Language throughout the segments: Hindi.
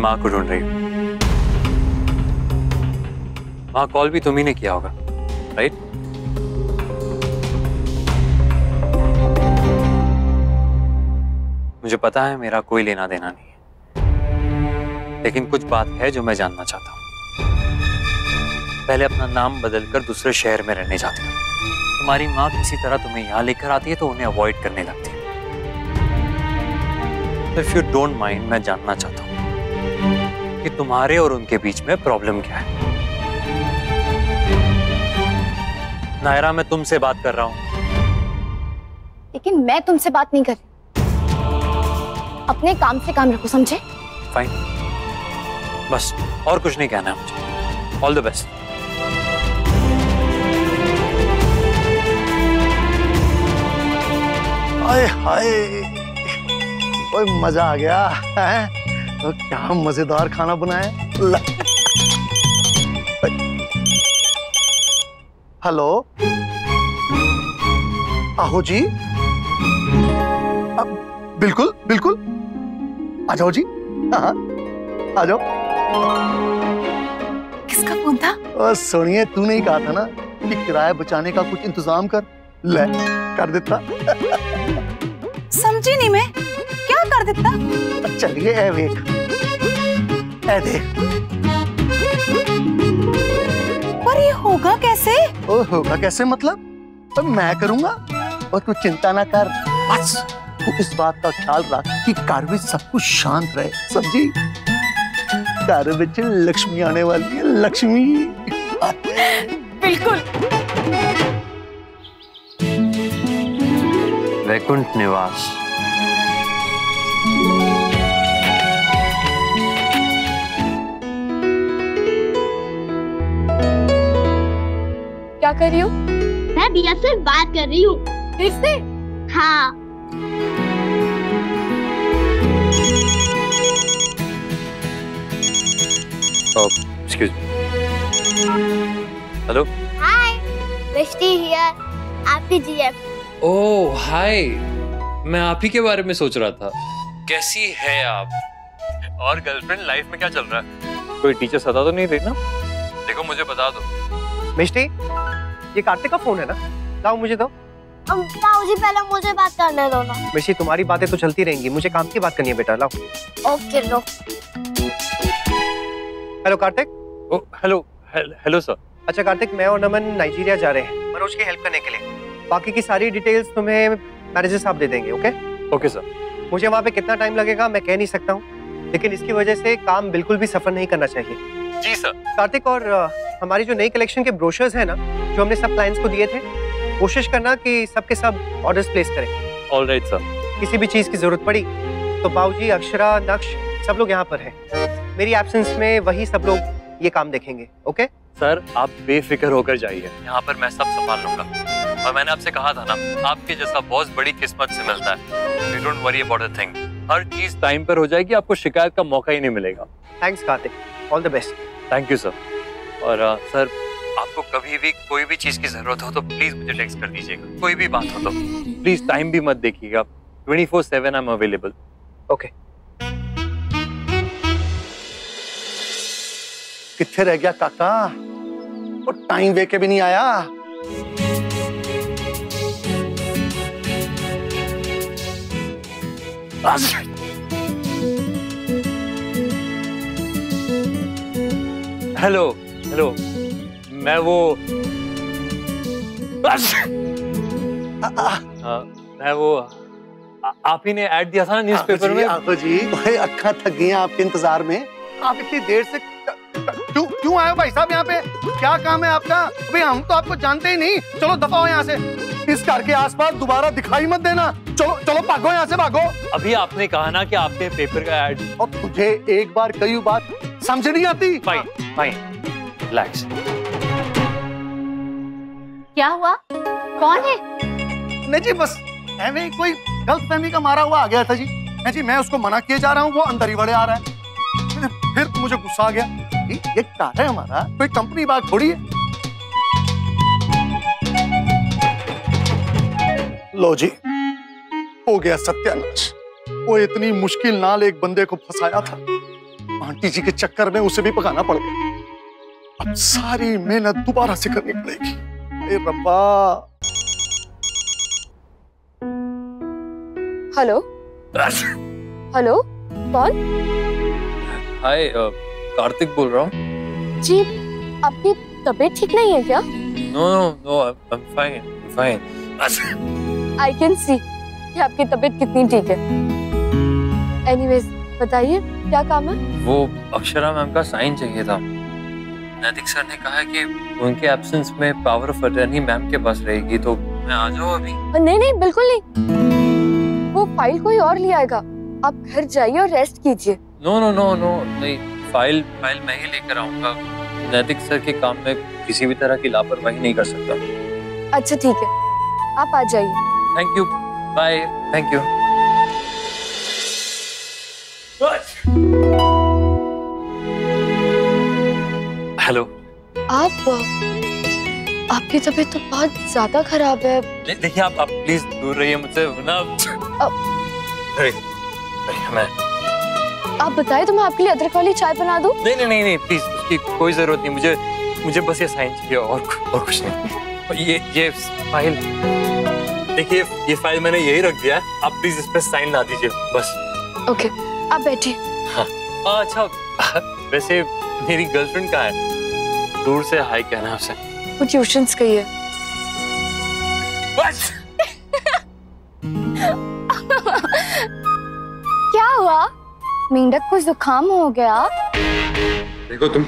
माँ को ढूंढ रही हो। वहां कॉल भी तुम्ही ने किया होगा, राइट? मुझे पता है मेरा कोई लेना देना नहीं है, लेकिन कुछ बात है जो मैं जानना चाहता हूँ। पहले अपना नाम बदलकर दूसरे शहर में रहने जाती हूँ। तुम्हारी माँ किसी तरह तुम्हें यहाँ लेकर आती है तो उन्हें अवॉइड करने लगती है। इफ यू डोंट माइंड, मैं जानना चाहता हूँ कि तुम्हारे और उनके बीच में प्रॉब्लम क्या है। नायरा, मैं तुमसे बात कर रहा हूँ। लेकिन मैं तुमसे बात नहीं कर रही। अपने काम से काम रखो, समझे? फाइन, बस और कुछ नहीं कहना है मुझे। All the best. हाय हाय, ओए मजा आ गया है? तो क्या मजेदार खाना बनाए। हेलो, आहो जी। बिल्कुल बिल्कुल, आ जाओ जी। हाँ, आ जाओ। किसका फोन था? सुनिए, तूने ही कहा था ना कि किराया बचाने का कुछ इंतजाम कर। ले, कर देता। समझी नहीं मैं, क्या कर देता? चलिए, ए देख, ए देख। पर ये होगा कैसे? ओ, होगा कैसे मतलब? तो मैं करूंगा और तू चिंता ना कर। बस तू इस बात का ख्याल रख कि घर में सब कुछ शांत रहे, समझी? घर में लक्ष्मी आने वाली है, लक्ष्मी। बिल्कुल। वैकुंठ निवास। क्या कर रही हो? मैं भैया से बात कर रही हूँ। फिर से? हाँ। Excuse me. हेलो। हाय, वृष्टि हियर, आपकी जीएफ। ओह हाय, मैं आप ही के बारे में सोच रहा था। कैसी है आप? और गर्लफ्रेंड लाइफ में क्या चल रहा है? कोई टीचर सता तो नहीं रही ना? देखो मुझे बता दो। मिष्टी, ये कार्तिक का फोन है ना? लाओ मुझे दो। ताऊजी, पहले मुझे बात करने दो ना। मिष्टी, तुम्हारी बातें तो चलती रहेंगी, मुझे काम की बात करनी है बेटा। लाओ। ओके, लो। हेलो कार्तिक। ओ हेलो, हेलो सर। अच्छा कार्तिक, मैं और नमन नाइजीरिया जा रहे हैं मनोज की हेल्प करने के लिए। बाकी की सारी डिटेल्स तुम्हें मैनेजर साहब दे देंगे। ओके? Okay sir. मुझे वहाँ पे कितना टाइम लगेगा मैं कह नहीं सकता हूँ, लेकिन इसकी वजह से काम बिल्कुल भी सफर नहीं करना चाहिए। जी सर। कार्तिक, और हमारी जो नई कलेक्शन के ब्रोशर्स हैं ना, जो हमने सब क्लाइंट्स को दिए थे, कोशिश करना कि सबके सब ऑर्डर्स प्लेस करें। All right sir. किसी भी चीज की जरूरत पड़ी तो बाबूजी, अक्षरा, नक्श सब लोग यहाँ पर हैं। मेरी एब्सेंस में वही सब लोग ये काम देखेंगे। ओके सर, आप बेफिक्र होकर जाइए, यहाँ पर मैं सब संभाल लूंगा। और मैंने आपसे कहा था ना, आपके जैसा बॉस बड़ी किस्मत से मिलता है। You don't worry about a thing. हर चीज टाइम पर हो जाएगी, आपको शिकायत का मौका ही नहीं मिलेगा। Thanks Kartik, all the best. Thank you sir. और सर, आपको कभी भी कोई भी चीज की जरूरत हो तो प्लीज मुझे टेक्स्ट कर दीजिएगा। कोई भी बात हो तो प्लीज टाइम भी मत देखिएगा। 24/7 आई एम अवेलेबल। ओके। किथे रह गया काका? और टाइम वे के भी नहीं आया। हेलो हेलो, मैं वो मैं वो आप ही ने ऐड दिया था ना न्यूज़पेपर में। आखो जी, भाई अक्खा थक गई हैं आपके इंतजार में। आप इतनी देर से क्यों आए हो भाई साहब यहाँ पे? क्या काम है आपका? भाई हम तो आपको जानते ही नहीं। चलो दफा हो यहाँ से। इस घर के आसपास दोबारा दिखाई मत देना। चलो चलो भागो यहाँ से, भागो। अभी आपने कहा ना कि आपके पेपर का ऐड। और तुझे एक बार कई बात समझ नहीं आती। Fine fine, relax. क्या हुआ? कौन है? नहीं जी, बस ऐਵੇਂ कोई गलतफहमी का मारा हुआ आ गया था जी। नहीं जी, मैं उसको मना किए जा रहा हूँ, वो अंदर ही बड़े आ रहा है। फिर मुझे गुस्सा आ गया। ये कार है हमारा, कोई कंपनी बात थोड़ी है। लो जी, हो गया सत्यानाश। वो इतनी मुश्किल नाल एक बंदे को फंसाया था, आंटी जी के चक्कर में उसे भी पकाना पड़ गया। अब सारी मेहनत दोबारा से करनी पड़ेगी। अरे रब्बा। हेलो हेलो, कौन? हाय, कार्तिक बोल रहा हूँ। जी, आपकी तबीयत ठीक नहीं है क्या? No no no, I am fine, fine. I can see कि आपकी तबीयत कितनी ठीक है। एनीवेज, बताइए क्या काम है? वो अक्षरा मैम का साइन चाहिए था। नैतिक सर ने कहा है कि उनके एब्सेंस में पावर ऑफ अटर्नी मैम के पास रहेगी, तो मैं आ जाऊँ अभी? नहीं नहीं, बिल्कुल नहीं। वो फाइल कोई और ले आएगा। आप घर जाइए और रेस्ट कीजिए। नो नो नो नो, नहीं, फाइल मैं ही लेकर आऊंगा। नैतिक सर के काम में किसी भी तरह की लापरवाही नहीं कर सकता। अच्छा ठीक है, आप आ जाइए। Thank you, bye, thank you. Hello. आपकी तबीयत तो बहुत ज्यादा खराब है। देखिए, आप प्लीज दूर रहिए मुझसे, वरना मैं। आप बताएं तो मैं आपके लिए अदरक वाली चाय बना दूं? नहीं नहीं नहीं, प्लीज, उसकी कोई जरूरत नहीं। मुझे बस ये साइन चाहिए, और कुछ नहीं। ये फाइल देखिए, ये फाइल मैंने यही रख दिया है। आप प्लीज इस पे साइन ला दीजिए बस। ओके, आप बैठिए। हाँ, अच्छा, वैसे मेरी गर्लफ्रेंड कहाँ है? दूर से हाय कहना उसे। वो ट्यूशंस गई है। बस। क्या हुआ? मेंढक को जुकाम हो गया? देखो तुम।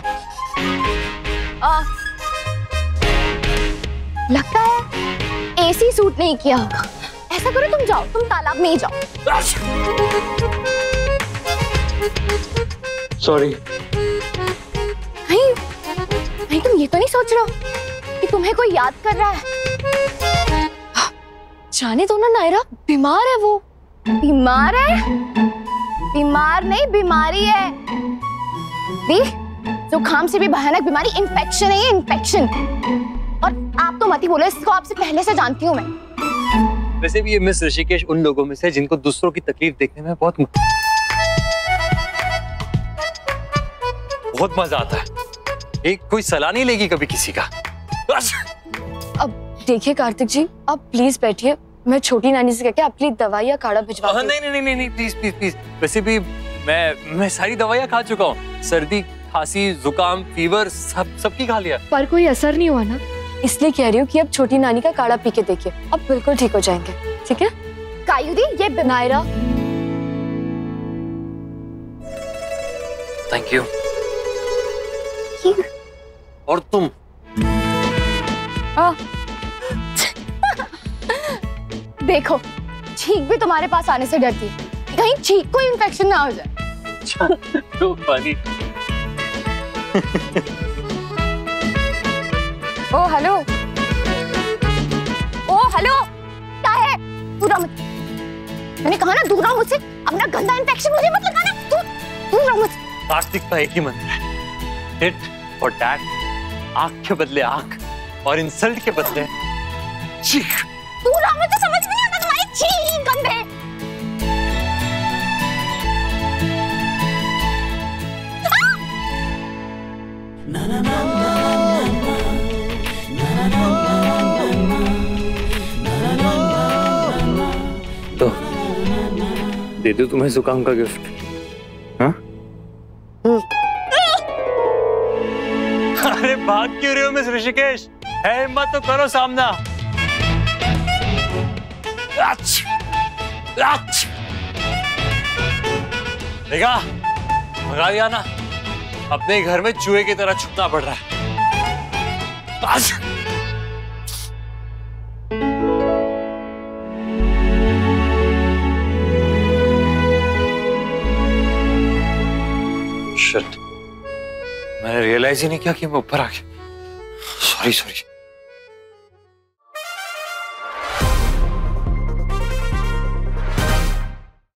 लगता है एसी सूट नहीं किया होगा। ऐसा करो, तुम जाओ, तुम तालाब में ही जाओ। सॉरी। नहीं, तुम ये तो नहीं सोच रहे हो कि तुम्हें कोई याद कर रहा है? जाने दो ना नायरा, बीमार है वो। बीमार है? बीमार नहीं, बीमारी है। देख, जुकाम से भी भयानक बीमारी इन्फेक्शन है, ये इन्फेक्शन। और आप तो मत ही बोलो, इसको आपसे पहले से जानती हूँ मैं। वैसे भी ये मिस ऋषिकेश उन लोगों में से जिनको दूसरों की तकलीफ देखने में बहुत मजा आता है। एक कोई सलाह नहीं लेगी कभी किसी का। अब देखिए कार्तिक जी, आप प्लीज बैठिए। मैं छोटी नानी से कहकर आपके लिए दवाई या काढ़ा भिजवा दूं। नहीं नहीं नहीं नहीं, प्लीज प्लीज प्लीज। वैसे भी मैं सारी दवाइयाँ खा चुका हूँ। सर्दी, खांसी, जुकाम, फीवर सबकी खा लिया, पर कोई असर नहीं हुआ ना। इसलिए कह रही हूँ कि अब छोटी नानी का काढ़ा पी के देखिए, अब बिल्कुल ठीक हो जाएंगे। ठीक है कायुदी, ये नायरा। Thank you. और तुम? देखो, छींक भी तुम्हारे पास आने से डरती है, कहीं छींक को इन्फेक्शन ना हो जाए। तो पानी। ओ हेलो, ओ हेलो, क्या है? दूर रहो मत। मैंने कहा ना दूर रहो मुझसे। अपना गंदा इन्फेक्शन मुझे मत लगाना। दूर रहो मुझसे। कार्तिक का एक ही मंत्र है, टिट और टैट। आंख के बदले आंख और इंसल्ट के बदले चीख। दूर रहो मुझसे, समझ में नहीं आता तुम्हारी चीख गंदे। तो दे दो तुम्हें जुकाम का गिफ्ट। हाँ? अरे भाग क्यों रहे हो मिस ऋषिकेश? है हिम्मत तो करो सामना। देखा, भगा दिया ना। अपने घर में चूहे की तरह छुपना पड़ रहा है। शिट, मैंने रियलाइज ही नहीं किया कि मैं ऊपर आ गया। सॉरी।